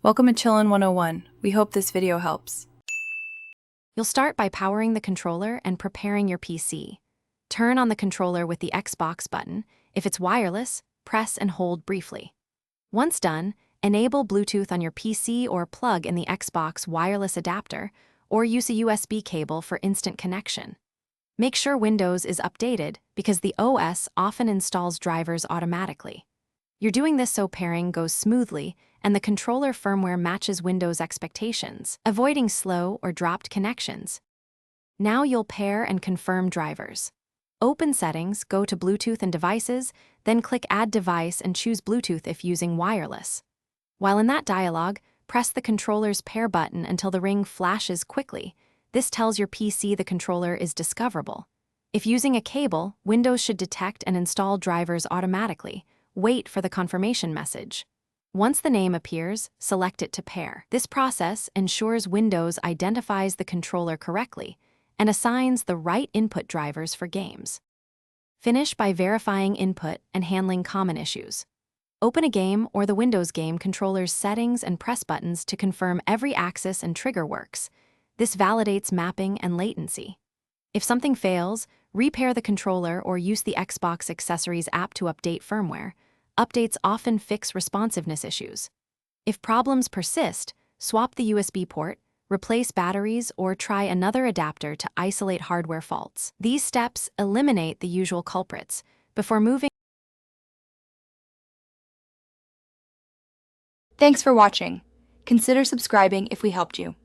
Welcome to Chillin' 101. We hope this video helps. You'll start by powering the controller and preparing your PC. Turn on the controller with the Xbox button. If it's wireless, press and hold briefly. Once done, enable Bluetooth on your PC or plug in the Xbox wireless adapter, or use a USB cable for instant connection. Make sure Windows is updated because the OS often installs drivers automatically. You're doing this so pairing goes smoothly and the controller firmware matches Windows expectations, avoiding slow or dropped connections. Now you'll pair and confirm drivers. Open Settings, go to Bluetooth and Devices, then click Add Device and choose Bluetooth if using wireless. While in that dialog, press the controller's pair button until the ring flashes quickly. This tells your PC the controller is discoverable. If using a cable, Windows should detect and install drivers automatically. Wait for the confirmation message. Once the name appears, select it to pair. This process ensures Windows identifies the controller correctly and assigns the right input drivers for games. Finish by verifying input and handling common issues. Open a game or the Windows game controller's settings and press buttons to confirm every axis and trigger works. This validates mapping and latency. If something fails, repair the controller or use the Xbox Accessories app to update firmware. Updates often fix responsiveness issues. If problems persist, swap the USB port, replace batteries, or try another adapter to isolate hardware faults. These steps eliminate the usual culprits before moving. Thanks for watching. Consider subscribing if we helped you.